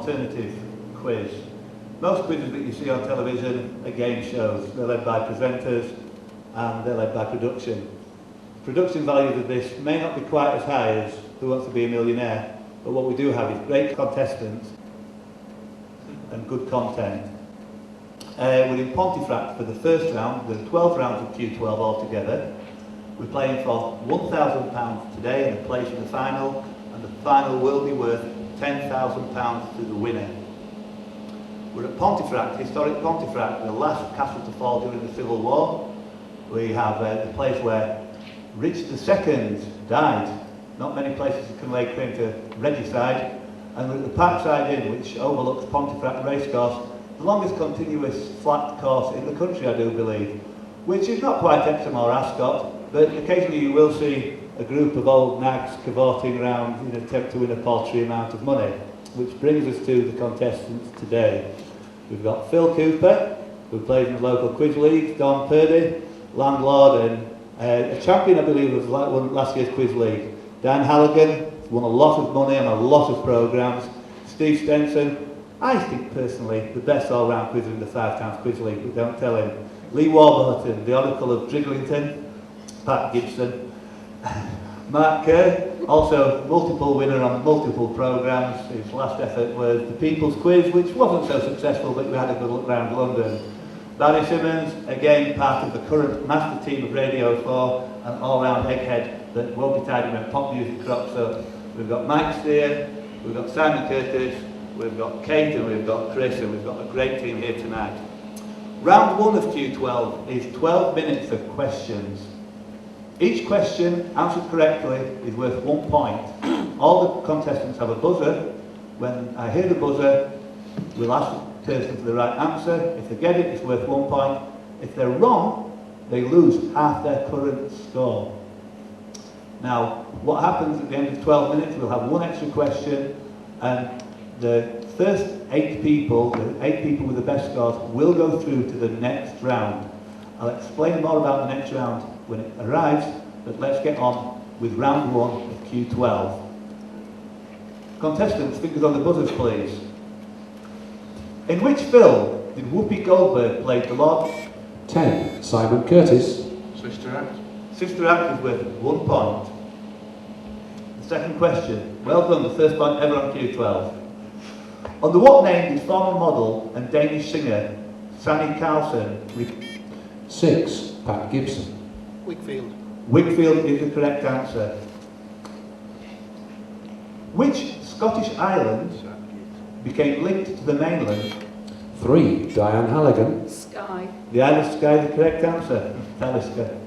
alternative quiz. Most quizzes that you see on television are game shows. They're led by presenters and they're led by production. Production values of this may not be quite as high as Who Wants to Be a Millionaire, but what we do have is great contestants and good content. We're in Pontefract for the first round. There are 12 rounds of Q12 altogether. We're playing for £1,000 today and a place in the final, and the final will be worth £10,000 to the winner. We're at Pontefract, historic Pontefract, the last castle to fall during the Civil War. We have the place where Richard II died. Not many places can lay claim to regicide. And we're at the Parkside Inn, which overlooks Pontefract Racecourse, the longest continuous flat course in the country, I do believe, which is not quite Epsom or Ascot, but occasionally you will see a group of old nags cavorting around in an attempt to win a paltry amount of money, which brings us to the contestants today. We've got Phil Cooper, who plays in the local quiz league, Don Purdy, landlord and a champion, I believe, of last year's quiz league. Dan Halligan, won a lot of money on a lot of programmes. Steve Stenson, I think personally the best all-round quizzer in the 5 times quiz league, but don't tell him. Lee Warburton, the Oracle of Driglington. Pat Gibson. Mark Kerr, also multiple winner on multiple programmes. His last effort was the People's Quiz, which wasn't so successful, but we had a good look round London. Barry Simmons, again part of the current master team of Radio 4, an all-round egghead that won't be tidy when pop music crops up. We've got Mike Steer, we've got Simon Curtis, we've got Kate and we've got Chris, and we've got a great team here tonight. Round 1 of Q12 is 12 minutes of questions. Each question answered correctly is worth 1 point. All the contestants have a buzzer. When I hear the buzzer, we'll ask the person for the right answer. If they get it, it's worth 1 point. If they're wrong, they lose half their current score. Now, what happens at the end of 12 minutes, we'll have 1 extra question, and the first 8 people, the 8 people with the best scores, will go through to the next round. I'll explain more about the next round when it arrives, but let's get on with round 1 of Q12. Contestants, fingers on the buzzers, please. In which film did Whoopi Goldberg play the Lord? 10. Simon Curtis. Sister Act. Sister Act is worth 1 point. The second question. Well done, the first point ever on Q12. Under what name did former model and Danish singer Sanny Carlson? 6. Pat Gibson. Wakefield. Wakefield is the correct answer. Which Scottish island became linked to the mainland? 3. Diane Halligan. Skye. The Isle of Skye is the correct answer. Talisker.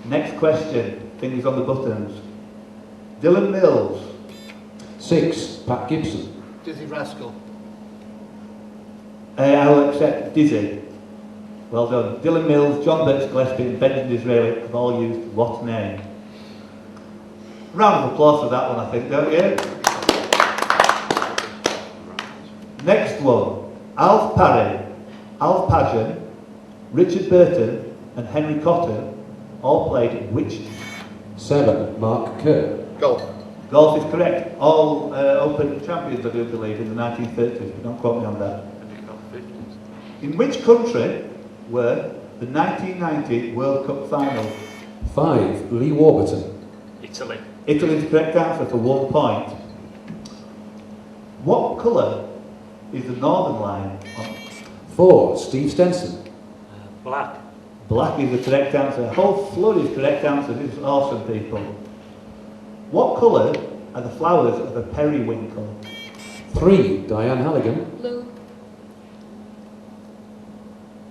Next question. Fingers on the buttons. Dylan Mills. 6. Pat Gibson. Dizzy Rascal. I'll accept Dizzy. Well done. Dylan Mills, John Birch Gillespie and Benjamin Disraeli have all used what name? Round of applause for that one, I think, don't you? Next one. Alf Parry, Alf Pageon, Richard Burton and Henry Cotton all played which? 7. Mark Kerr. Golf. Golf is correct. All Open champions, I do believe, in the 1930s, but don't quote me on that. In which country were the 1990 World Cup final? 5. Lee Warburton. Italy. Italy is the correct answer for 1 point. What colour is the northern line on? 4. Steve Stenson. Black. Black is the correct answer. A whole flood is correct answers. This is awesome, people. What colour are the flowers of a periwinkle? 3. Diane Halligan. Blue.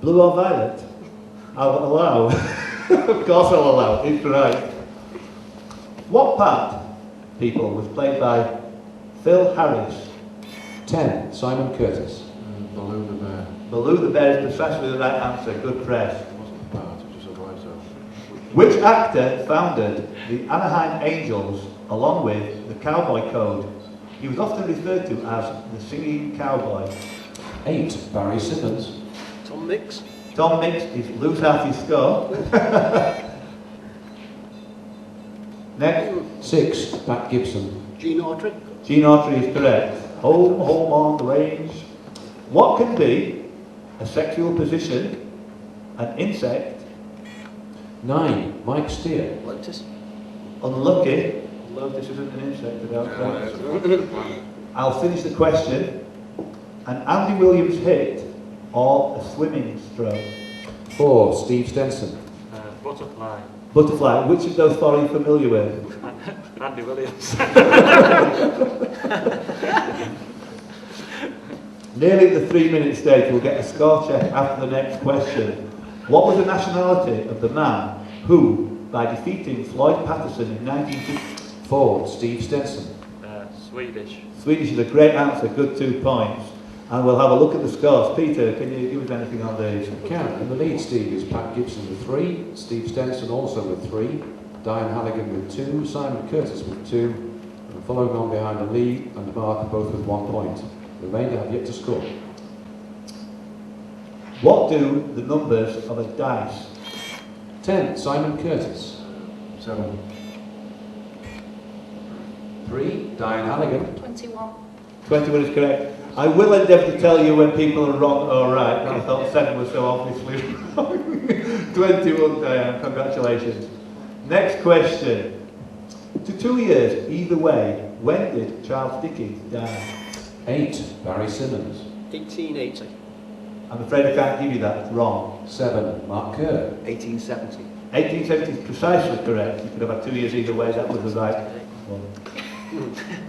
Blue or violet? I'll allow. Of course I'll allow. It's right. What part, people, was played by Phil Harris? 10. Simon Curtis. Baloo the Bear. Baloo the Bear is precisely the right answer. Good press. It wasn't a part, it was just a writer. Which actor founded the Anaheim Angels along with the Cowboy Code? He was often referred to as the Singing Cowboy. 8. Barry Simmons. Tom Mix. Tom Mix is lose half his score. Next. 6. Pat Gibson. Gene Autry. Gene Autry is correct. Home on the range. What can be a sexual position, an insect, 9. Mike Steer. Lotus. unlucky? Lotus isn't an insect, I don't think. I'll finish the question. An Andy Williams hit or a swimming stroke? 4. Steve Stenson. Butterfly. Butterfly. Which of those four are you familiar with? Andy Williams. Nearly at the 3-minute stage, we'll get a score check after the next question. What was the nationality of the man who, by defeating Floyd Patterson in 1950... 4. Steve Stenson. Swedish. Swedish is a great answer, good 2 points. And we'll have a look at the scores. Peter, can you give us anything on these? Can. In the lead, Steve, is Pat Gibson with 3. Steve Stenson also with 3. Diane Halligan with 2. Simon Curtis with 2. And following on behind the lead and Mark both with 1 point. The remainder have yet to score. What do the numbers of a dice? 10. Simon Curtis. 7. 3. Diane Halligan. 21. 21 is correct. I will endeavour to tell you when people are wrong or right, but I thought 7 was so obviously wrong. 21, Diane, congratulations. Next question. To 2 years, either way, when did Charles Dickens die? 8. Barry Simmons. 1880. I'm afraid I can't give you that, it's wrong. 7. Mark Kerr. 1870. 1870 is precisely correct. You could have had 2 years either way, that was the right one.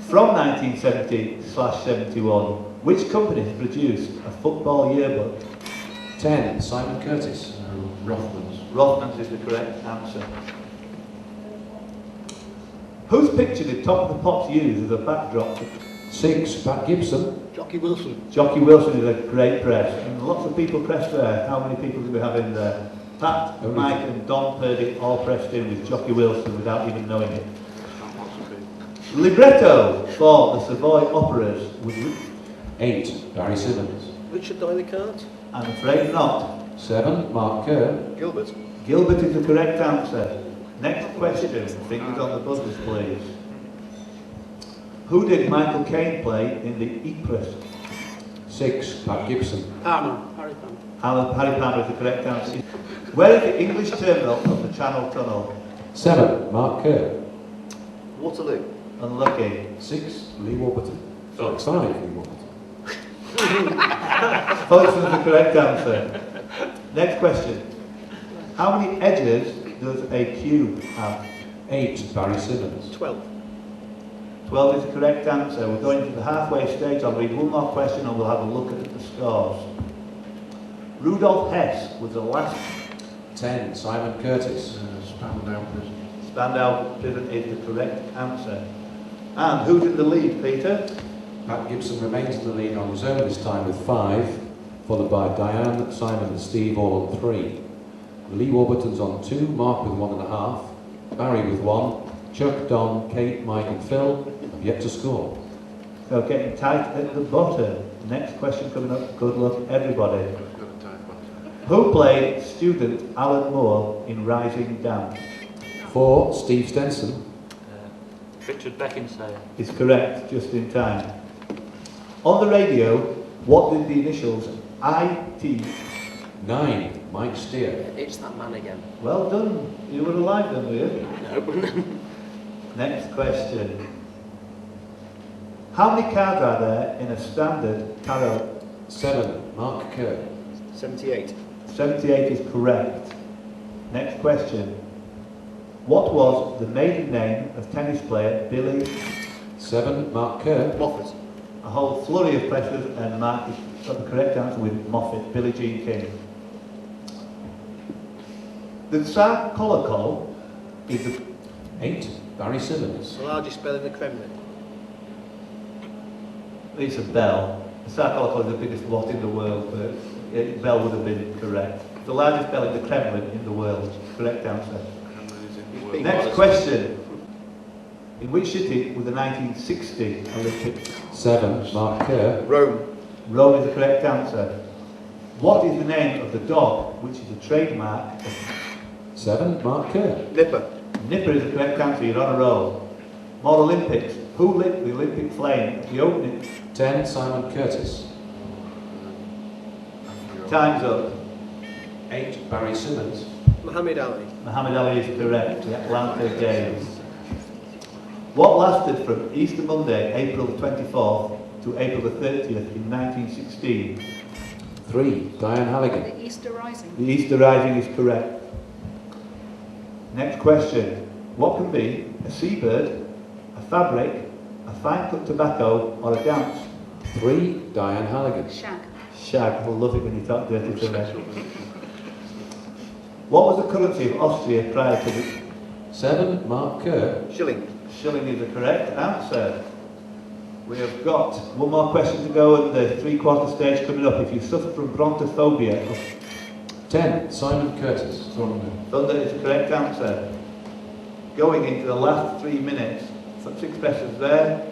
From 1970/71, which company has produced a football yearbook? 10. Simon Curtis. Rothmans. Rothmans is the correct answer. Whose picture did Top of the Pops use as a backdrop? 6. Pat Gibson. Jockey Wilson. Jockey Wilson is a great press, and lots of people pressed there. How many people do we have in there? Pat, Mike and Don Purdy all pressed in with Jockey Wilson without even knowing it. Libretto for the Savoy operas was... 8. Barry Simmons. Richard Doyle-Cart. I'm afraid not. 7. Mark Kerr. Gilbert. Gilbert is the correct answer. Next question, fingers on the buzzers please. Who did Michael Caine play in the Ypres? 6. Pat Gibson. Harry Palmer. Harry Palmer is the correct answer. Where is the English terminal of the Channel Tunnel? 7. Mark Kerr. Waterloo. Unlucky. 6. Lee Warburton. 5. Lee Warburton. Folkestone is the correct answer. Next question. How many edges does a cube have? 8. Barry Simmons. 12. 12 is the correct answer. We're going to the halfway stage. I'll read one more question and we'll have a look at the scores. Rudolf Hess was the last... 10. Simon Curtis. Spandau Prison. Spandau Prison is the correct answer. And who's in the lead, Peter? Pat Gibson remains in the lead on his own this time with 5, followed by Diane, Simon and Steve all on 3. Lee Warburton's on 2, Mark with 1.5, Barry with 1, Chuck, Don, Kate, Mike and Phil have yet to score. So getting tight at the bottom. Next question coming up. Good luck, everybody. Who played student Alan Moore in Rising Damp? 4. Steve Stenson. Richard Beckinsale. Is correct, just in time. On the radio, what did the initials IT? 9. Mike Steer. It's that man again. Well done. You were alive then, were you? No. Next question. How many cards are there in a standard tarot? 7. Mark Kerr. 78. 78 is correct. Next question. What was the maiden name of tennis player Billy? 7. Mark Kerr. Moffat. A whole flurry of pressures and Mark has got the correct answer with Moffat, Billie Jean King. The Tsar Kolokol is the... 8. Barry Simmons. The largest bell in the Kremlin. It's a bell. The Tsar Kolokol is the biggest what in the world, but bell would have been correct. The largest bell in the Kremlin in the world. Correct answer. Next question. In which city were the 1960 Olympics? 7. Mark Kerr. Rome. Rome is the correct answer. What is the name of the dog which is a trademark of... 7. Mark Kerr. Nipper. Nipper is the correct answer, you're on a roll. More Olympics. Who lit the Olympic flame at the opening? 10, Simon Curtis. Time's up. 8, Barry Simmons. Muhammad Ali. Muhammad Ali is correct, the Atlanta Games. What lasted from Easter Monday, April the 24th, to April the 30th in 1916? 3, Diane Halligan. The Easter Rising. The Easter Rising is correct. Next question. What can be a seabird, a fabric, a fine cut tobacco, or a dance? 3, Diane Halligan. Shag. Shag. I love it when you talk dirty to me. What was the currency of Austria prior to the... 7, Mark Kerr. Shilling. Shilling is the correct answer. We have got one more question to go and the three-quarter stage coming up. If you suffer from brontophobia, 10, Simon Curtis. thunder is the correct answer. Going into the last 3 minutes. 6 questions there.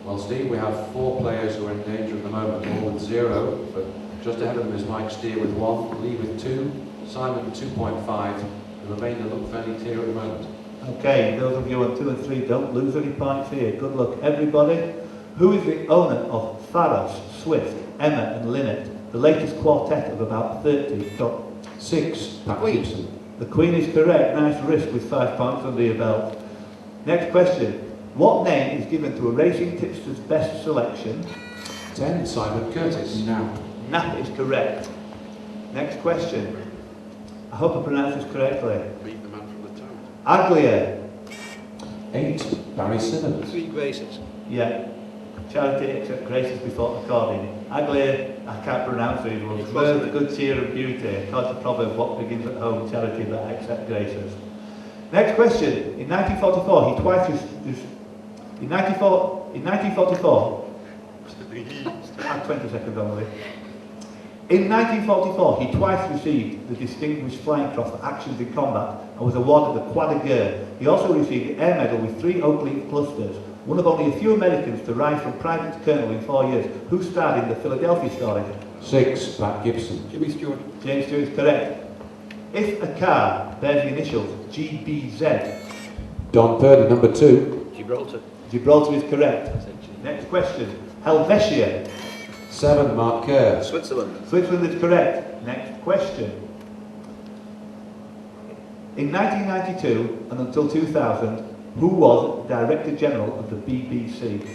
Well, Steve, we have 4 players who are in danger at the moment, all with 0, but just ahead of them is Mike Steer with 1, Lee with 2, Simon 2.5. The remainder look fairly clear at the moment. Okay, those of you on 2 and 3, don't lose any points here. Good luck, everybody. Who is the owner of Pharos, Swift, Emma and Linnet, the latest quartet of about 30? 6, Pat Queen. Gibson. The Queen is correct. Nice risk with 5 points under your belt. Next question. What name is given to a racing tipster's best selection? 10, Simon Curtis. Nap is correct. Next question. I hope I pronounced this correctly. Beat the man from the town. Aglia. 8, Barry Simmons. 3 Graces. Yeah. Charity except graces before according. Aglia, I can't pronounce these ones. It's Mirth, possible. good cheer and beauty. Cause the proverb, what begins at home, charity that accept graces. Next question. In 1944, he twice in 1944, I have 20 seconds only. In 1944, he twice received the Distinguished Flying Cross for actions in combat and was awarded the Croix de Guerre. He also received the Air Medal with 3 Oak Leaf clusters, one of only a few Americans to rise from private to colonel in 4 years. Who starred in the Philadelphia story? 6, Pat Gibson. Jimmy Stewart. James Stewart is correct. If a car bears the initials GBZ, Don Purdy, number 2. Gibraltar. Gibraltar is correct. Next question. Helvetia, 7, Mark Kerr. Switzerland. Switzerland is correct. Next question. In 1992 and until 2000, who was Director General of the BBC?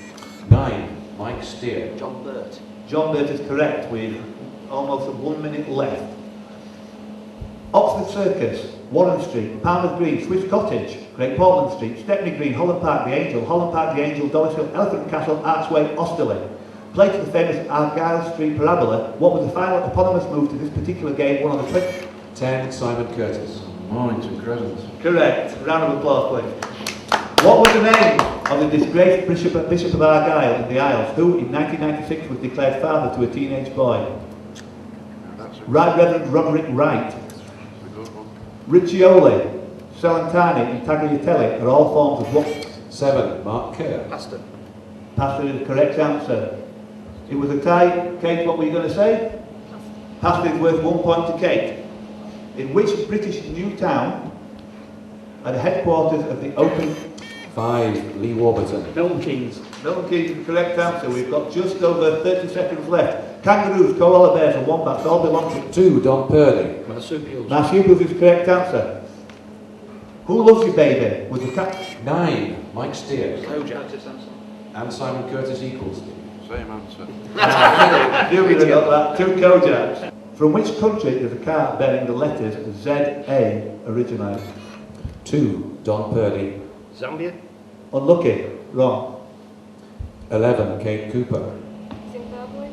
9, Mike Steer. John Burt. John Burt is correct with almost 1 minute left. Oxford Circus, Warren Street, Palmer's Green, Swiss Cottage, Great Portland Street, Stepney Green, Holland Park the Angel, Dollishill, Elephant Castle, Archway, Osterley. Play to the famous Argyle Street parabola. What was the final eponymous move to this particular game won on the 20th? 10, Simon Curtis. Mornington Crescent. Correct. Round of applause, please. What was the name of the disgraced Bishop of Argyle in the Isles, who in 1996 was declared father to a teenage boy? That's a Right Reverend Roderick Wright. good one. Riccioli, Salentani and Tagliatelle are all forms of what? 7, Mark Kerr. Pastor. Pasta is the correct answer. It was a tie. Kate, what were you going to say? Pasta is worth 1 point to Kate. In which British new town are the headquarters of the Open... 5, Lee Warburton. Milton Keynes. Milton Keynes is the correct answer. We've got just over 30 seconds left. Kangaroos, koala bears and wombats all belong to... 2, Don Purdy. Marsupials. Marsupials is the correct answer. Who loves you, baby? Was the cat... 9, Mike Steer. Kojak. And Simon Curtis equals. Same answer. You would have got that. 2 Kojaks. From which country does a car bearing the letters ZA originate? 2, Don Purdy. Zambia. Unlucky. Wrong. 11, Kate Cooper. Zimbabwe.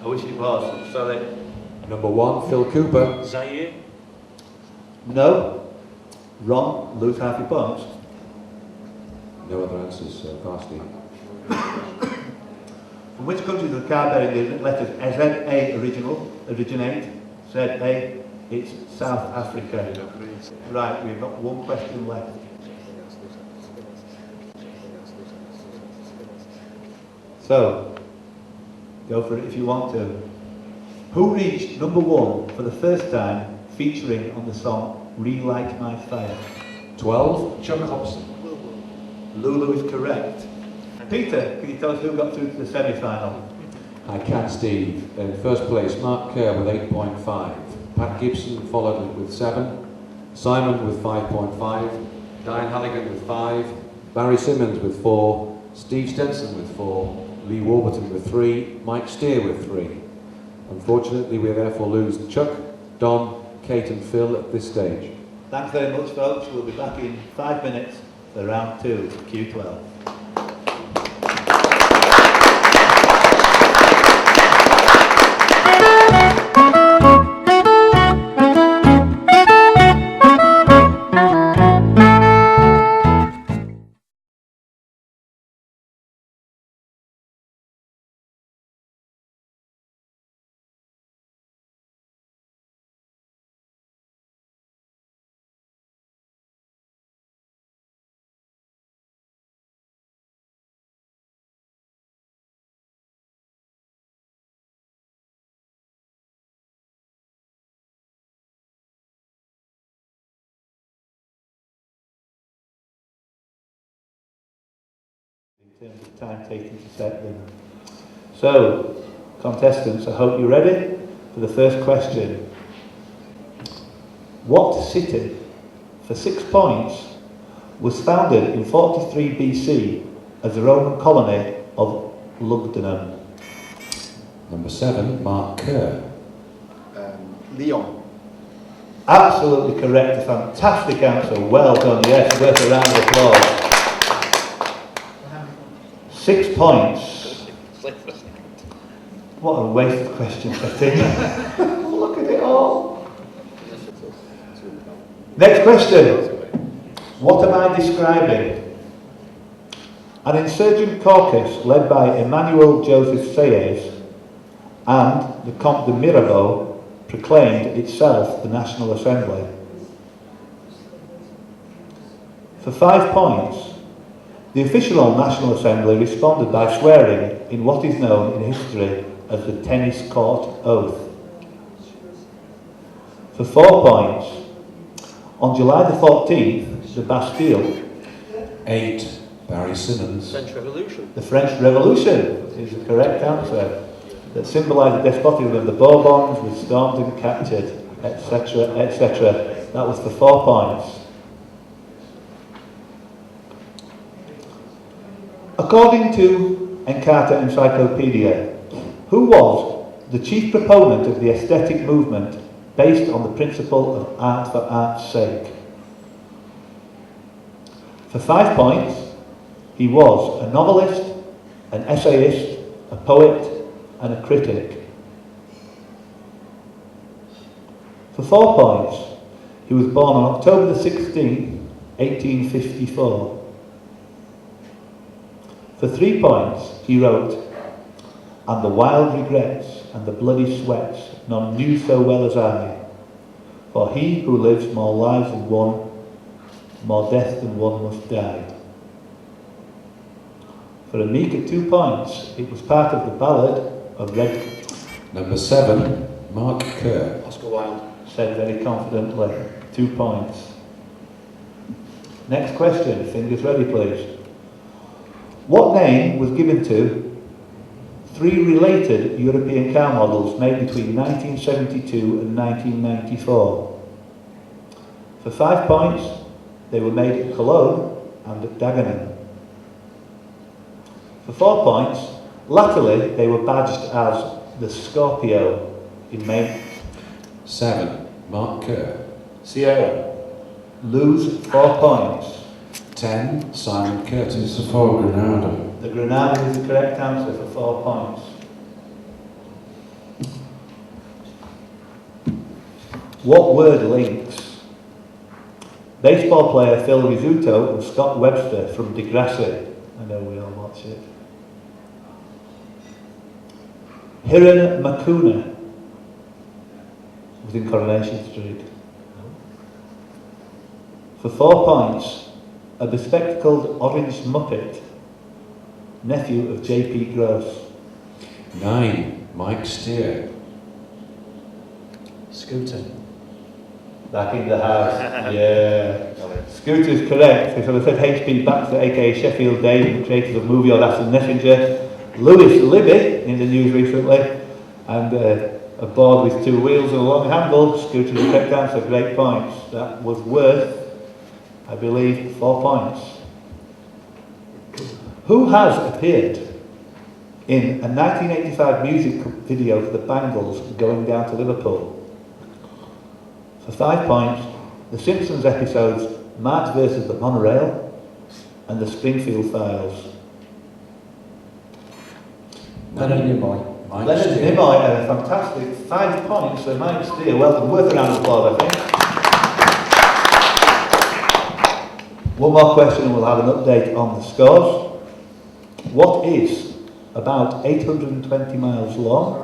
I wish it was. Sorry. Number 1, Phil Cooper. Zaire. No. Wrong. Lose half your points. No other answers so far, Steve. From which country does a car bearing the letters ZA originate? ZA. It's South Africa. Right, we've got one question left. So, go for it if you want to. Who reached number 1 for the first time featuring on the song Relight My Fire? 12, Chuck Hobson. Lulu is correct. Peter, can you tell us who got through to the semi-final? I can, Steve. In first place, Mark Kerr with 8.5. Pat Gibson followed with 7. Simon with 5.5. Diane Halligan with 5. Barry Simmons with 4. Steve Stenson with 4. Lee Warburton with 3. Mike Steer with 3. Unfortunately, we therefore lose Chuck, Don, Kate and Phil at this stage. Thanks very much, folks. We'll be back in 5 minutes for round 2 of Q12. In terms of time taken to set them. So, contestants, I hope you're ready for the first question. What city, for 6 points, was founded in 43 BC as the Roman colony of Lugdunum? Number 7, Mark Kerr. Leon. Absolutely correct, a fantastic answer, well done, yes, worth a round of applause. 6 points. What a waste of questions, I think. Look at it all. Next question. What am I describing? An insurgent caucus led by Emmanuel Joseph Sayers and the Comte de Mirabeau proclaimed itself the National Assembly. For 5 points, the official National Assembly responded by swearing in what is known in history as the Tennis Court Oath. For 4 points, on July the 14th, the Bastille. 8, Barry Simmons. French Revolution. The French Revolution is the correct answer. That symbolised the despotism of the Bourbons, was stormed and captured, etc., etc. That was for 4 points. According to Encarta Encyclopedia, who was the chief proponent of the aesthetic movement based on the principle of art for art's sake? For 5 points, he was a novelist, an essayist, a poet, and a critic. For 4 points, he was born on October the 16th, 1854. For 3 points, he wrote, "And the wild regrets and the bloody sweats none knew so well as I. For he who lives more lives than one, more death than one must die." For a meagre 2 points, it was part of the ballad of Red. Number 7, Mark Kerr. Oscar Wilde. Said very confidently. 2 points. Next question. Fingers ready, please. What name was given to 3 related European car models made between 1972 and 1994? For 5 points, they were made at Cologne and at Dagenham. For 4 points, latterly they were badged as the Scorpio in May. 7, Mark Kerr. Sierra. Lose 4 points. 10, Simon Curtis. It's the Ford Granada. The Granada is the correct answer for 4 points. What word links baseball player Phil Rizzuto and Scott Webster from Degrassi? I know we all watch it. Hiran Makuna was in Coronation Street. For 4 points, a bespectacled orange muppet, nephew of J.P. Gross. 9, Mike Steer. Scooter. Back in the house. Yeah. Scooter is correct. So I said H.P. Baxter, aka Sheffield Dave, creators of movie Odd and Messenger. Lewis Libby in the news recently. And a board with 2 wheels and a long handle. Scooter is the correct answer. Great points. That was worth, I believe, 4 points. Who has appeared in a 1985 music video for the Bangles Going Down to Liverpool? For 5 points, the Simpsons episodes Marge versus the Monorail and the Springfield Files. Leonard Nimoy. Leonard Nimoy, fantastic. 5 points for Mike Steele. Well done. Worth a round of applause, I think. One more question and we'll have an update on the scores. What is about 820 miles long?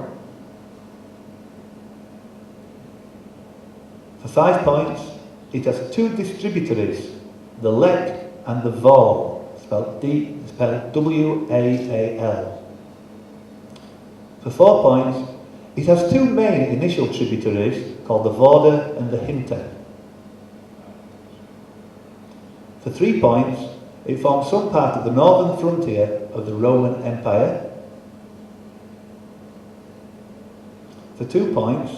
For 5 points, it has 2 distributaries, the Lek and the Vaal, spelled W-A-A-L. For 4 points, it has 2 main initial tributaries called the Vorder and the Hinter. For 3 points, it forms some part of the northern frontier of the Roman Empire. For 2 points,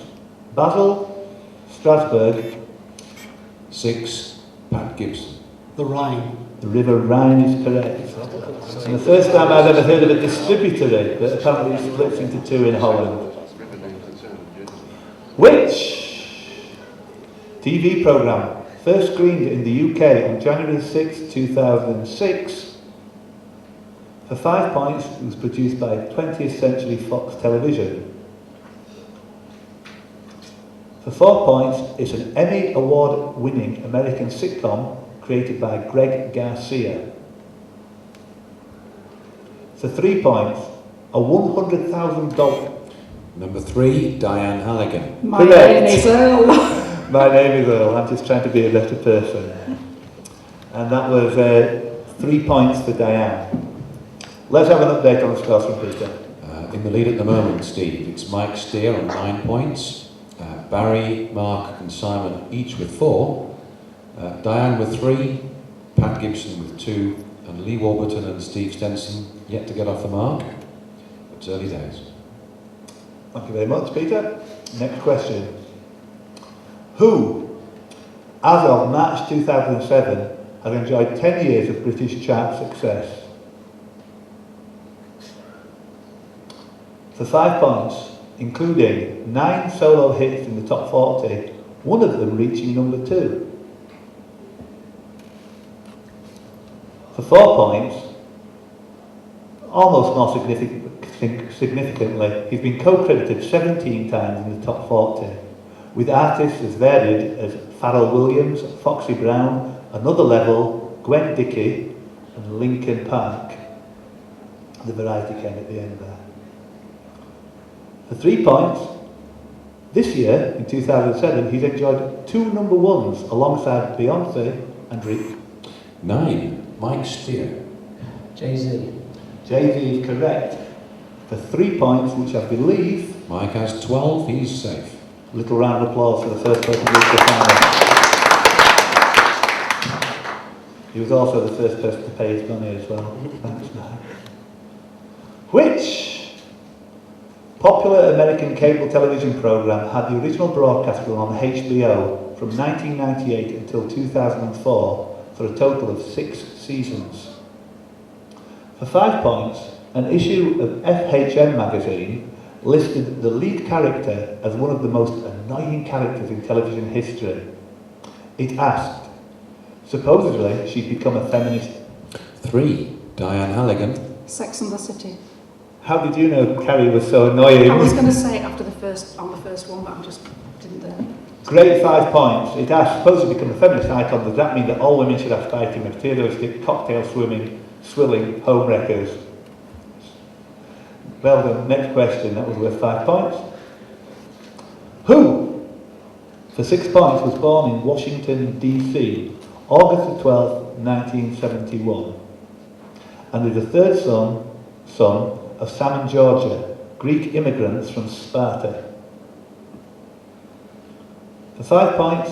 Basel, Strasbourg. 6, Pat Gibson. The Rhine. The River Rhine is correct. And the first time I've ever heard of a distributary, but apparently it splits into 2 in Holland. Which TV programme first screened in the UK on January 6, 2006? For 5 points, it was produced by 20th Century Fox Television. For 4 points, it's an Emmy Award-winning American sitcom created by Greg Garcia. For 3 points, a $100,000... Number 3, Diane Halligan. My name is Earl. My name is Earl. I'm just trying to be a better person. And that was 3 points for Diane. Let's have an update on the scores from Peter. In the lead at the moment, Steve, it's Mike Steer on 9 points. Barry, Mark and Simon each with 4. Diane with 3. Pat Gibson with 2. And Lee Warburton and Steve Stenson yet to get off the mark. It's early days. Thank you very much, Peter. Next question. Who, as of March 2007, has enjoyed 10 years of British chart success? For 5 points, including 9 solo hits in the top 40, one of them reaching number 2. For 4 points, almost more significantly, he's been co-credited 17 times in the top 40, with artists as varied as Pharrell Williams, Foxy Brown, Another Level, Gwen Dickey, and Linkin Park. The variety came at the end there. For 3 points, this year, in 2007, he's enjoyed 2 number 1s alongside Beyonce and Rick. 9, Mike Steer. Jay-Z. Jay-Z is correct. For 3 points, which I believe... Mike has 12, he's safe. Little round of applause for the first person to reach the final. He was also the first person to pay his money as well. Thanks, Mike. Which popular American cable television programme had the original broadcast run on HBO from 1998 until 2004 for a total of 6 seasons? For 5 points, an issue of FHM magazine listed the lead character as one of the most annoying characters in television history. It asked, supposedly she'd become a feminist. 3, Diane Halligan. Sex and the City. How did you know Carrie was so annoying? I was going to say it on the first one, but I just didn't dare. Great 5 points. It asked, supposedly become a feminist icon, does that mean that all women should aspire to materialistic, cocktail swilling homewreckers? Well done. Next question. That was worth 5 points. Who, for 6 points, was born in Washington, D.C., August the 12th, 1971, and is the third son of Sam and Georgia, Greek immigrants from Sparta? For 5 points,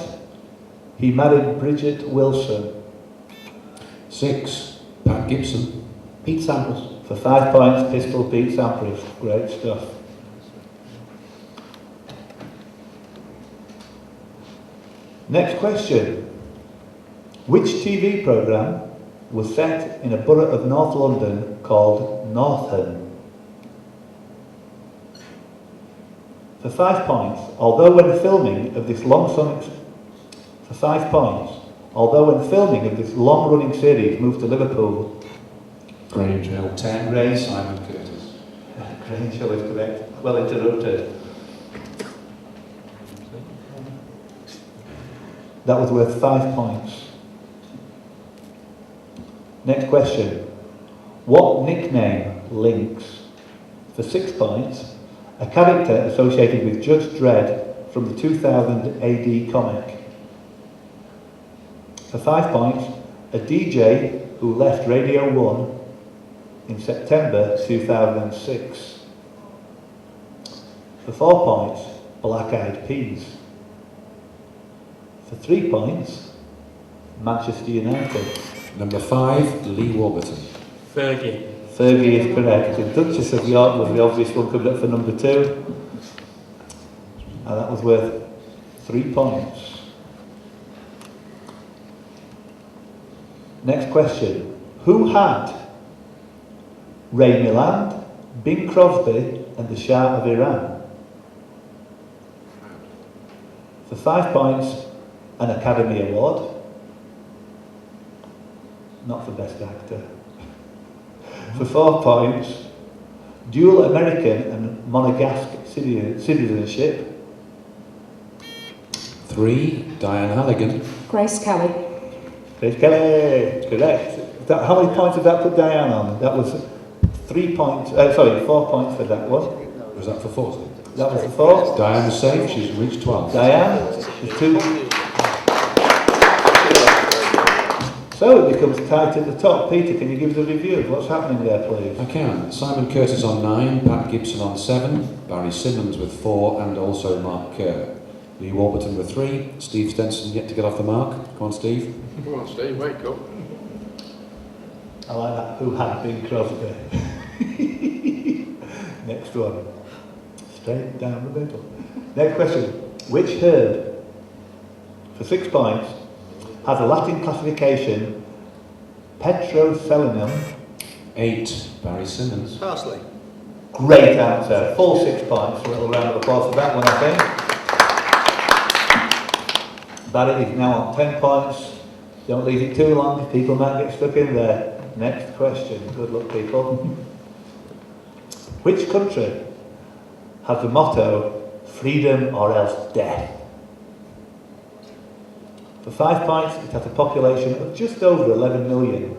He married Bridget Wilson. 6. Pat Gibson. Pete Sampras. For 5 points, Pistol Pete Sampras. Great stuff. Next question. Which TV programme was set in a borough of North London called Northern? For 5 points, although when filming of this long-running series moved to Liverpool, Grange Hill. 10. Grange. Simon Curtis. Grange Hill is correct. Well interrupted. That was worth 5 points. Next question. What nickname links? For 6 points, a character associated with Judge Dredd from the 2000 AD comic. For 5 points, a DJ who left Radio 1 in September 2006. For 4 points, Black Eyed Peas. For 3 points, Manchester United. Number 5. Lee Warburton. Fergie. Fergie is correct. The Duchess of York was the obvious one coming up for number 2. And that was worth 3 points. Next question. Who had Ray Milland, Bing Crosby and the Shah of Iran? For 5 points, an Academy Award. Not for Best Actor. For 4 points, dual American and Monegasque citizenship. 3. Diane Halligan. Grace Kelly. Grace Kelly, correct. How many points did that put Diane on? That was 3 points, 4 points for that one. Was that for 4? That was the 4th. Diane was safe, she's reached 12. Diane, the 2. So it becomes tight at the top. Peter, can you give us a review of what's happening there, please? I can. Simon Curtis on 9, Pat Gibson on 7, Barry Simmons with 4, and also Mark Kerr. Lee Warburton with 3, Steve Stenson yet to get off the mark. Come on, Steve. Come on, Steve, wake up. I like that. Who had Bing Crosby? Next one. Straight down the middle. Next question. Which herb, for 6 points, has a Latin classification Petroselinum? 8. Barry Simmons. Parsley. Great answer. Full 6 points. A little round of applause for that one, I think. Barry is now on 10 points. Don't leave it too long. People might get stuck in there. Next question. Good luck, people. Which country has the motto, freedom or else death? For 5 points, it has a population of just over 11 million.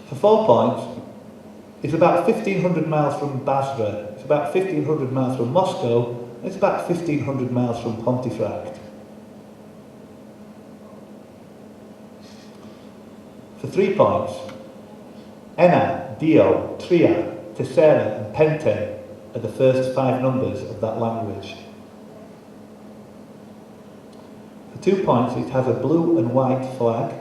For 4 points, it's about 1,500 miles from Basra, it's about 1,500 miles from Moscow, and it's about 1,500 miles from Pontefract. For 3 points, Enna, Dio, Tria, Tessera and Pente are the first 5 numbers of that language. For 2 points, it has a blue and white flag.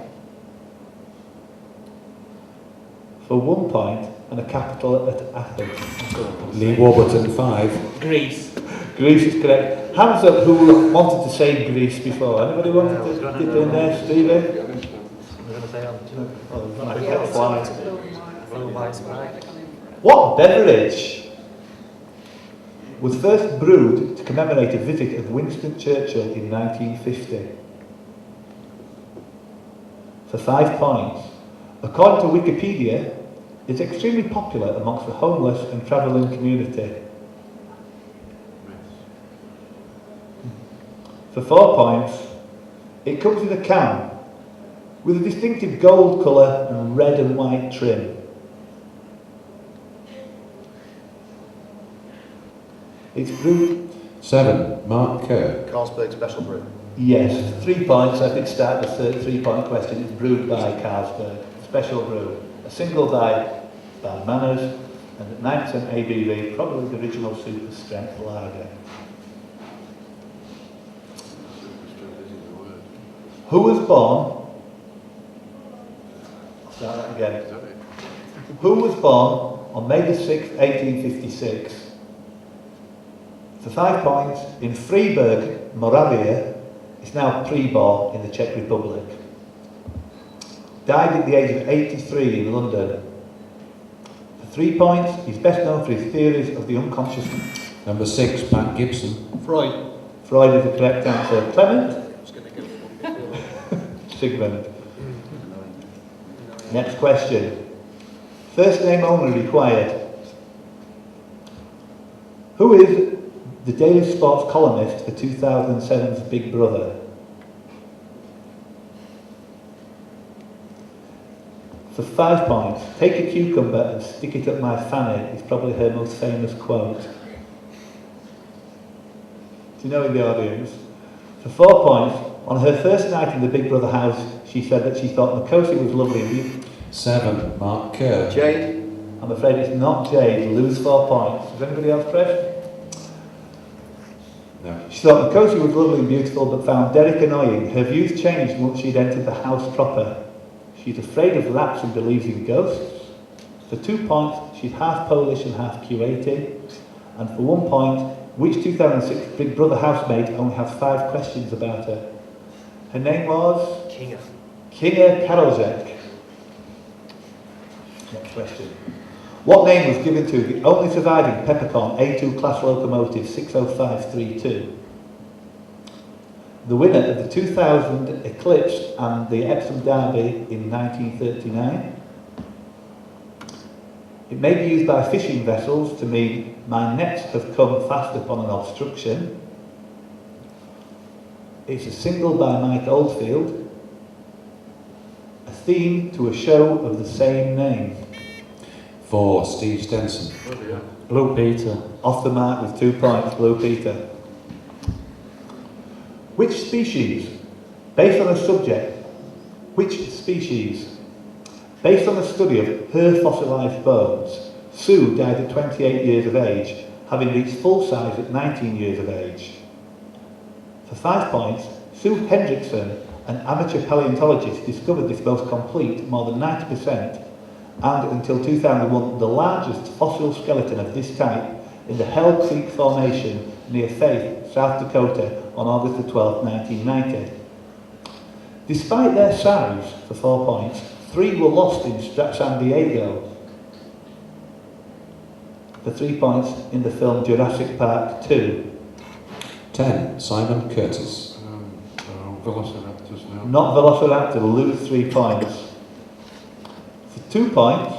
For 1 point, and a capital at Athens. Lee Warburton 5. Greece. Greece is correct. Hands up who wanted to say Greece before. Anybody wanted to get in there, Stevie? I'm going to say on two. Blue, white, white. What beverage was first brewed to commemorate a visit of Winston Churchill in 1950? For 5 points, according to Wikipedia, it's extremely popular amongst the homeless and travelling community. For 4 points, it comes in a can with a distinctive gold colour and red and white trim. It's brewed... 7. Mark Kerr. Carlsberg Special Brew. Yes, 3 points. I did start the 3-point question. It's brewed by Carlsberg. Special brew. A single by Manners and at 9% ABV, probably the original super strength lager. Who was born? I'll start that again. Is that it? Who was born on May the 6th, 1856? For 5 points, in Freiburg, Moravia, is now Pribor in the Czech Republic. Died at the age of 83 in London. For 3 points, he's best known for his theories of the unconscious. Number 6, Pat Gibson. Freud. Freud is the correct answer. Clement? I was going to go for one before. Sigmund. Next question. First name only required. Who is the Daily Sports columnist for 2007's Big Brother? For 5 points, take a cucumber and stick it up my fanny is probably her most famous quote. Do you know in the audience? For 4 points, on her first night in the Big Brother house, she said that she thought Makosi was lovely and beautiful. 7, Mark Kerr. Jade. I'm afraid it's not Jade. Lose 4 points. Does anybody else press? No. She thought Makosi was lovely and beautiful, but found Derek annoying. Her views changed once she'd entered the house proper. She's afraid of rats and believes in ghosts. For 2 points, she's half Polish and half QU18. And for 1 point, which 2006 Big Brother housemate only has 5 questions about her? Her name was? Kinga. Kinga Karolzek. Next question. What name was given to the only surviving Peppercorn A2 class locomotive 60532? The winner of the 2000 Eclipse and the Epsom Derby in 1939. It may be used by fishing vessels to mean my nets have come fast upon an obstruction. It's a single by Mike Oldfield. A theme to a show of the same name. 4, Steve Stenson. Bloody hell. Blue Peter. Off the mark with 2 points, Blue Peter. Which species, based on a subject, which species, based on a study of her fossilised bones, Sue died at 28 years of age, having reached full size at 19 years of age. For 5 points, Sue Hendrickson, an amateur paleontologist, discovered this most complete, more than 90%, and until 2001, the largest fossil skeleton of this type in the Hell Creek Formation near Faith, South Dakota, on August the 12th, 1990. Despite their size, for 4 points, 3 were lost in San Diego. For 3 points, in the film Jurassic Park 2. 10, Simon Curtis. Velociraptors now. Not Velociraptor, will lose 3 points. For 2 points,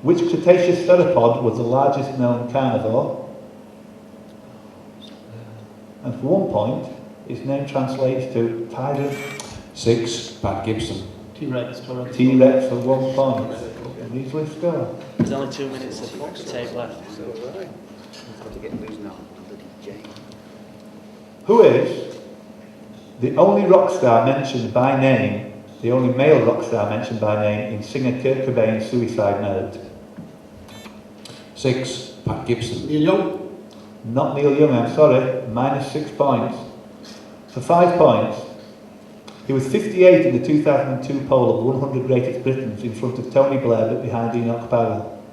which Cretaceous theropod was the largest known carnivore? And for 1 point, its name translates to tyrant. 6, Pat Gibson. T-Rex. T-Rex for 1 point. And easily score. There's only 2 minutes of tape left. Who is the only rock star mentioned by name, the only male rock star mentioned by name in singer Kurt Cobain's Suicide Note? 6, Pat Gibson. Neil Young. Not Neil Young, I'm sorry. Minus 6 points. For 5 points, he was 58 in the 2002 poll of 100 greatest Britons in front of Tony Blair but behind Enoch Powell.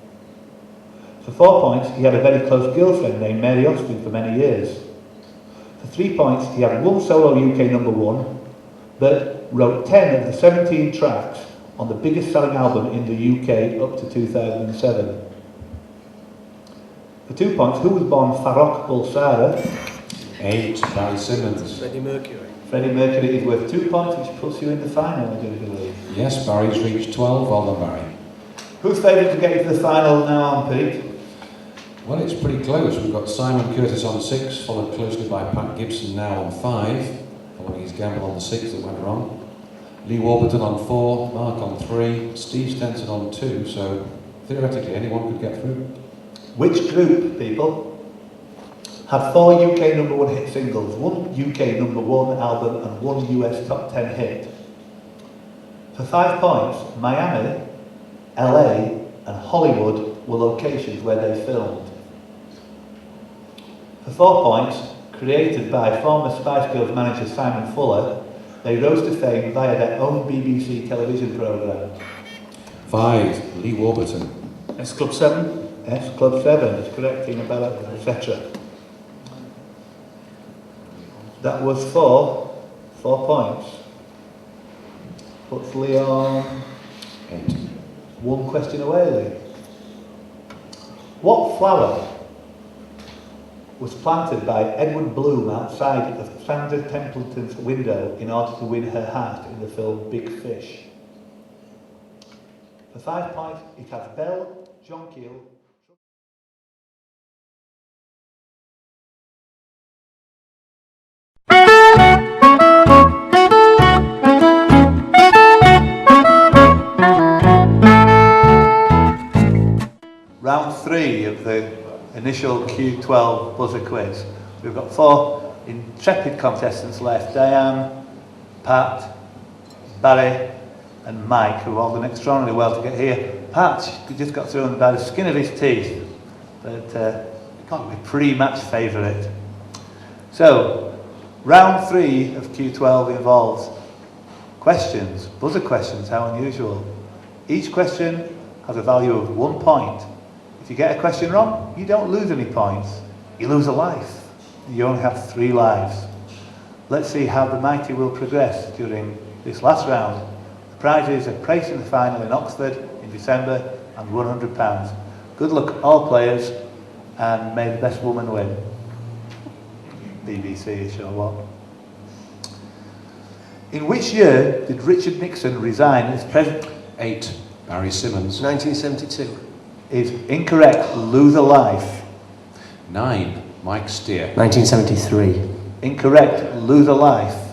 For 4 points, he had a very close girlfriend named Mary Austin for many years. For 3 points, he had 1 solo UK #1, but wrote 10 of the 17 tracks on the biggest selling album in the UK up to 2007. For 2 points, who was born Farrokh Bulsara? 8, Barry Simmons. Freddie Mercury. Freddie Mercury is worth 2 points, which puts you in the final, I do believe. Yes, Barry's reached 12. Well done, Barry. Who's favourite to get into the final now on, Pete? Well, it's pretty close. We've got Simon Curtis on 6, followed closely by Pat Gibson now on 5, following his gamble on the 6 that went wrong. Lee Warburton on 4, Mark on 3, Steve Stenson on 2, so theoretically anyone could get through. Which group, people, had 4 UK #1 hit singles, 1 UK #1 album and 1 US top 10 hit? For 5 points, Miami, LA and Hollywood were locations where they filmed. For 4 points, created by former Spice Girls manager Simon Fuller, They rose to fame via their own BBC television programme. 5. Lee Warburton. S Club 7. S Club 7 is correct, Tina Bella, etc. That was 4 points. Puts Leon 8. 1 question away, Lee. What flower was planted by Edward Bloom outside of Sandra Templeton's window in order to win her heart in the film Big Fish? For 5 points, it has bell, jonquil. Round 3 of the initial Q12 buzzer quiz. We've got 4 intrepid contestants left: Diane, Pat, Barry and Mike, who have all done extraordinarily well to get here. Pat just got through by the skin of his teeth, but can't be pre-match favourite. So, round 3 of Q12 involves questions, buzzer questions, how unusual. Each question has a value of 1 point. If you get a question wrong, you don't lose any points. You lose a life. You only have 3 lives. Let's see how the mighty will progress during this last round. The prizes are placed in the final in Oxford in December and £100. Good luck all players, and may the best woman win. BBC, sure what. In which year did Richard Nixon resign as president? 8. Barry Simmons. 1972. Is incorrect. Lose a life. 9. Mike Steer. 1973. Incorrect. Lose a life.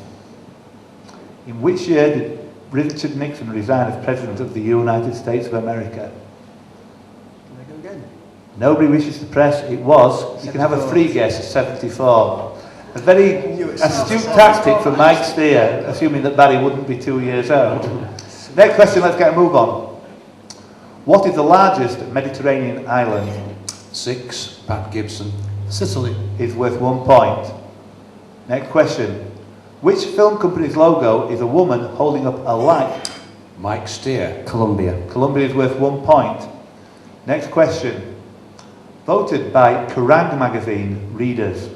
In which year did Richard Nixon resign as President of the United States of America? Can I go again? Nobody wishes to press. It was. You can have a free guess. 74. A very astute tactic from Mike Steer, assuming that Barry wouldn't be 2 years old. Next question. Let's get a move on. What is the largest Mediterranean island? 6. Pat Gibson. Sicily. Is worth 1 point. Next question. Which film company's logo is a woman holding up a light? Mike Steer. Columbia. Columbia is worth 1 point. Next question. Voted by Kerrang magazine readers,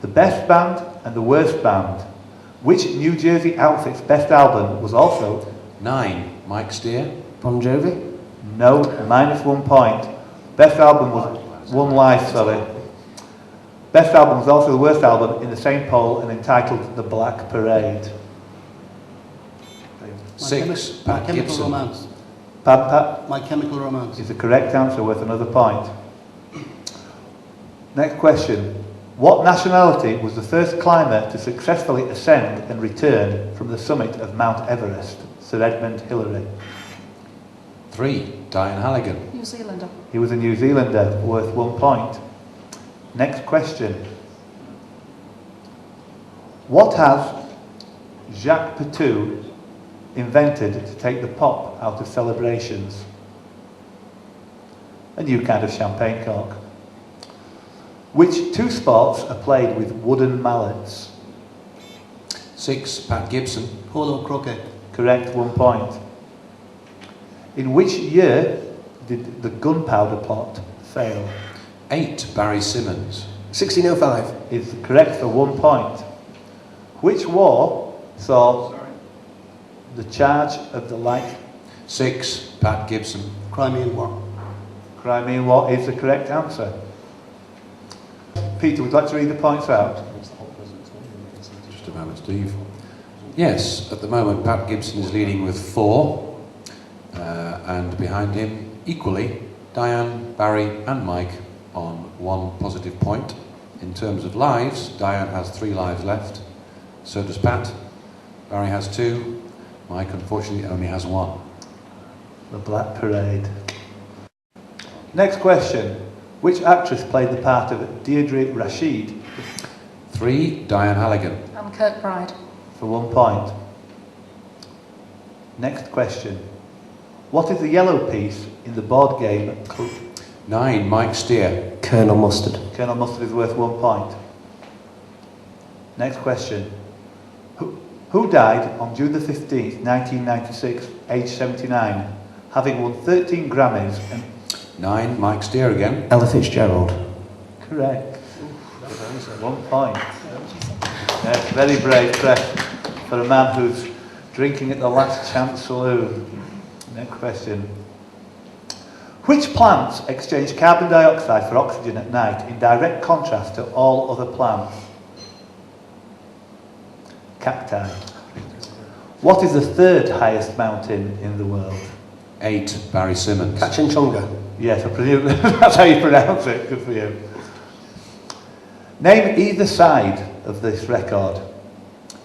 the best band and the worst band. Which New Jersey outfit's best album was also? 9. Mike Steer. Bon Jovi. No, minus 1 point. Best album was One Life, sorry. Best album was also the worst album in the same poll and entitled The Black Parade. 6. My Pat Chemical Gibson. Romance. Pat My Chemical Romance. is the correct answer, worth another point. Next question. What nationality was the first climber to successfully ascend and return from the summit of Mount Everest? Sir Edmund Hillary. 3. Diane Halligan. New Zealander. He was a New Zealander, worth 1 point. Next question. What has Jacques Patou invented to take the pop out of celebrations? A new kind of champagne cork. Which 2 sports are played with wooden mallets? 6. Pat Gibson. Polo Croquet. Correct, 1 point. In which year did the gunpowder plot fail? 8. Barry Simmons. 1605. Is correct for 1 point. Which war saw the charge of the light? 6. Pat Gibson. Crimean War. Crimean War is the correct answer. Peter, would you like to read the points out? Just a moment, Steve. Yes, at the moment Pat Gibson is leading with 4, and behind him, equally, Diane, Barry and Mike on 1 positive point. In terms of lives, Diane has 3 lives left, so does Pat. Barry has 2, Mike unfortunately only has 1. The Black Parade. Next question. Which actress played the part of Deirdre Rashid? 3. Diane Halligan. And Kirkbride. For 1 point. Next question. What is the yellow piece in the board game? 9. Mike Steer. Colonel Mustard. Colonel Mustard is worth 1 point. Next question. Who Who died on June the 15th, 1996, aged 79, having won 13 Grammys and... 9, Mike Steer again. Ella Fitzgerald. Correct. 1 point. Yes, very brave press for a man who's drinking at the Last Chance Saloon. Next question. Which plants exchange carbon dioxide for oxygen at night in direct contrast to all other plants? Cacti. What is the third highest mountain in the world? 8, Barry Simmons. Kachinchunga. Yes, I presume that's how you pronounce it. Good for you. Name either side of this record.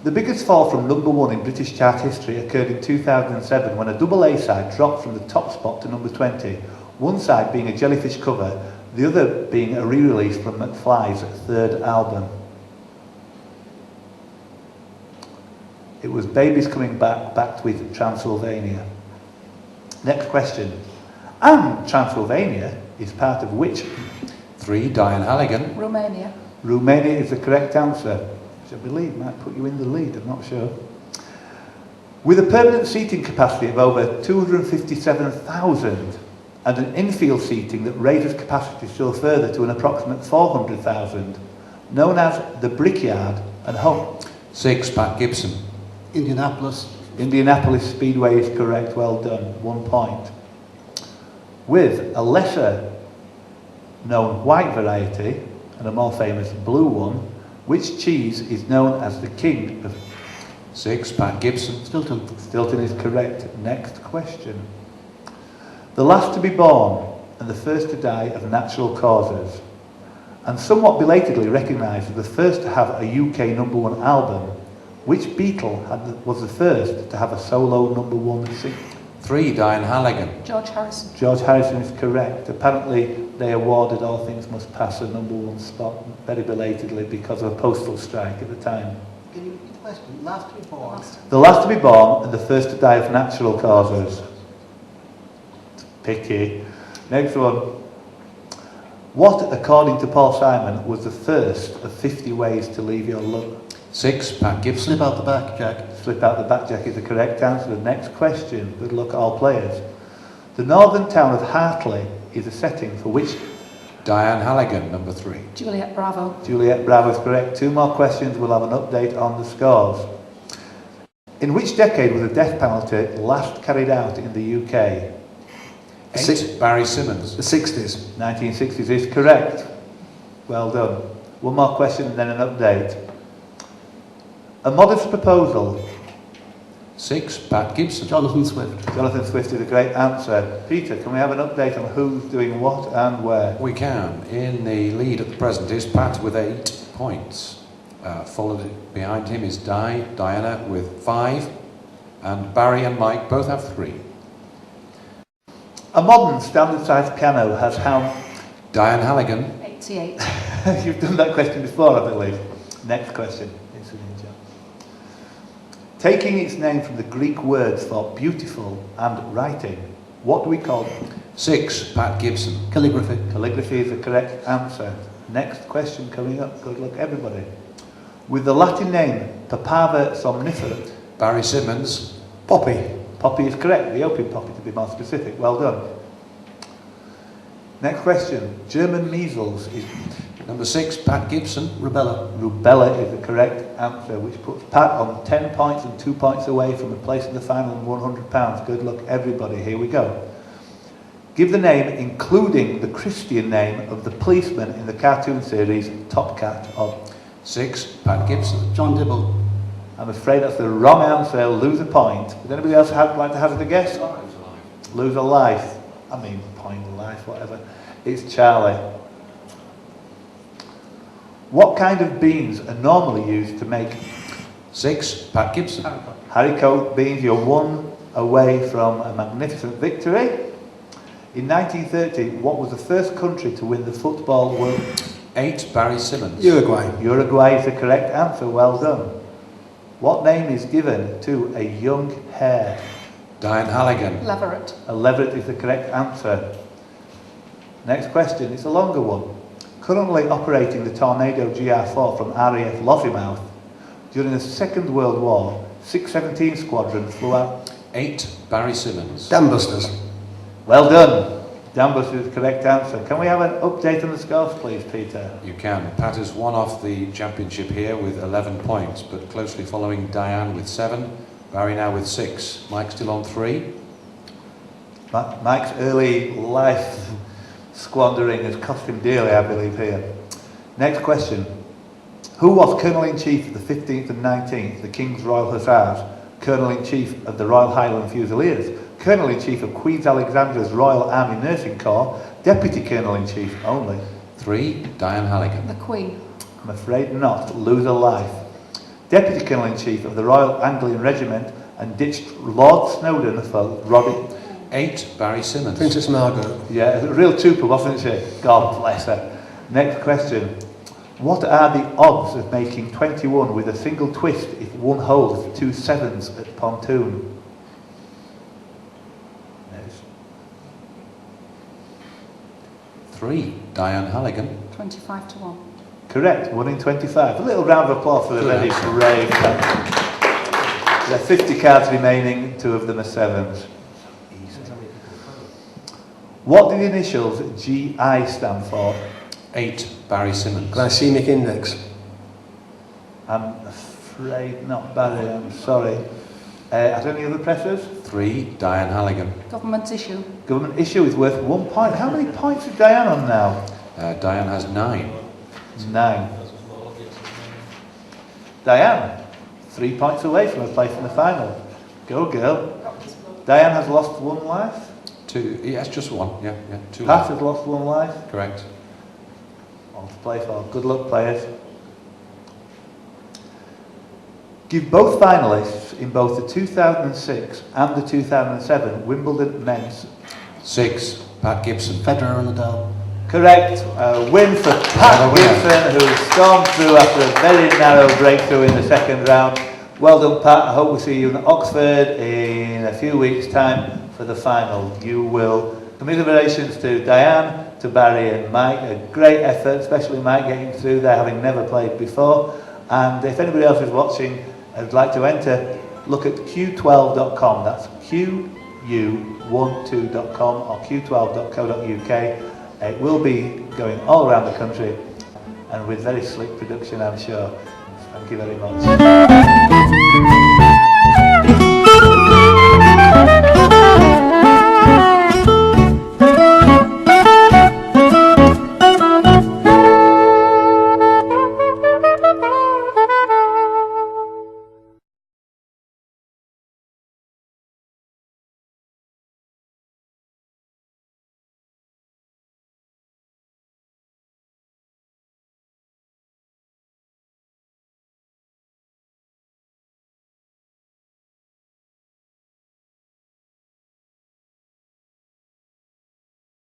The biggest fall from number 1 in British chart history occurred in 2007 when a double A side dropped from the top spot to number 20, one side being a Jellyfish cover, the other being a re-release from McFly's third album. It was Babies Coming Back, backed with Transylvania. Next question. And Transylvania is part of which? 3, Diane Halligan. Romania. Romania is the correct answer, which I believe might put you in the lead, I'm not sure. With a permanent seating capacity of over 257,000 and an infield seating that raises capacity still further to an approximate 400,000, known as the Brickyard and home. 6, Pat Gibson. Indianapolis. Indianapolis Speedway is correct, well done, 1 point. With a lesser known white variety and a more famous blue one, which cheese is known as the king of... 6, Pat Gibson. Stilton. Stilton is correct. Next question. The last to be born and the first to die of natural causes, and somewhat belatedly recognised as the first to have a UK number 1 album, which Beatle was the first to have a solo number 1 single? 3, Diane Halligan. George Harrison. George Harrison is correct. Apparently they awarded All Things Must Pass a number 1 spot very belatedly because of a postal strike at the time. Can you repeat the question? Last to be born. The last to be born and the first to die of natural causes. Picky. Next one. What, according to Paul Simon, was the first of 50 ways to leave your love? 6, Pat Gibson. Slip out the back, Jack. Slip out the back, Jack, is the correct answer. The next question. Good luck, all players. The northern town of Hartley is a setting for which? Diane Halligan, number 3. Juliet Bravo. Juliet Bravo is correct. 2 more questions. We'll have an update on the scores. In which decade was the death penalty last carried out in the UK? 8, Barry Simmons. The 60s. 1960s is correct. Well done. 1 more question and then an update. A modest proposal. 6, Pat Gibson. Jonathan Swift. Jonathan Swift is a great answer. Peter, can we have an update on who's doing what and where? We can. In the lead at the present is Pat with 8 points. Followed behind him is Diana with 5. And Barry and Mike both have 3. A modern standard-sized piano has how... Diane Halligan. 88. You've done that question before, I believe. Next question. It's a ninja. Taking its name from the Greek words for beautiful and writing, what do we call it? 6, Pat Gibson. Calligraphy. Calligraphy is the correct answer. Next question coming up. Good luck, everybody. With the Latin name Papaver somnifera. Barry Simmons. Poppy. Poppy is correct. The opium poppy, to be more specific. Well done. Next question. German measles is... Number 6, Pat Gibson. Rubella. Rubella is the correct answer, which puts Pat on 10 points and 2 points away from a place in the final and £100. Good luck, everybody. Here we go. Give the name, including the Christian name, of the policeman in the cartoon series Top Cat of... 6, Pat Gibson. John Dibble. I'm afraid that's the wrong answer. Lose a point. Would anybody else like to hazard a guess? Lose a life. I mean, point a life, whatever. It's Charlie. What kind of beans are normally used to make... 6, Pat Gibson. Haricot beans? You're 1 away from a magnificent victory. In 1930, what was the first country to win the football world? 8, Barry Simmons. Uruguay. Uruguay is the correct answer. Well done. What name is given to a young hare? Diane Halligan. Leveret. A leveret is the correct answer. Next question. It's a longer one. Currently operating the Tornado GR4 from RAF Lossiemouth, during the Second World War, 617 squadron flew out? 8. Barry Simmons. Dambusters. Well done. Danbus is the correct answer. Can we have an update on the scores, please, Peter? You can. Pat has won off the championship here with 11 points, but closely following Diane with 7. Barry now with 6. Mike still on 3. Mike's early life squandering has cost him dearly, I believe, here. Next question. Who was Colonel-in-Chief of the 15th and 19th, the King's Royal Hussars, Colonel-in-Chief of the Royal Highland Fusiliers, Colonel-in-Chief of Queen Alexandra's Royal Army Nursing Corps, Deputy Colonel-in-Chief only? 3. Diane Halligan. The Queen. I'm afraid not. Lose a life. Deputy Colonel-in-Chief of the Royal Anglian Regiment and ditched Lord Snowdon for Robbie. 8. Barry Simmons. Princess Margaret. Yeah, a real trooper, wasn't she? God bless her. Next question. What are the odds of making 21 with a single twist if one holds 2 sevens at pontoon? Yes. 3. Diane Halligan. 25 to 1. Correct, 1 in 25. A little round of applause for the Good very answer. brave captain. There are 50 cards remaining, 2 of them are sevens. What do the initials GI stand for? 8. Barry Simmons. Glycemic index. I'm afraid not, Barry, I'm sorry. Are there any other pressers? 3. Diane Halligan. Government issue. Government issue is worth 1 point. How many points is Diane on now? Diane has 9. 9. Diane, 3 points away from a place in the final. Go, girl. Diane has lost 1 life. 2. Yes, just 1. Yeah. 2 Pat left. has lost 1 life. Correct. On to play for. Good luck, players. Give both finalists in both the 2006 and the 2007 Wimbledon men's. 6. Pat Gibson. Federer and Nadal. Correct. A win for Pat Gibson, who stormed through after a very narrow breakthrough in the second round. Well done, Pat. I hope we see you in Oxford in a few weeks' time for the final. You will. Commiserations to Diane, to Barry and Mike. A great effort, especially Mike getting through there, having never played before. And if anybody else is watching and would like to enter, look at QU12.com. That's QU12.com or Q12.co.uk. It will be going all around the country and with very slick production, I'm sure. Thank you very much.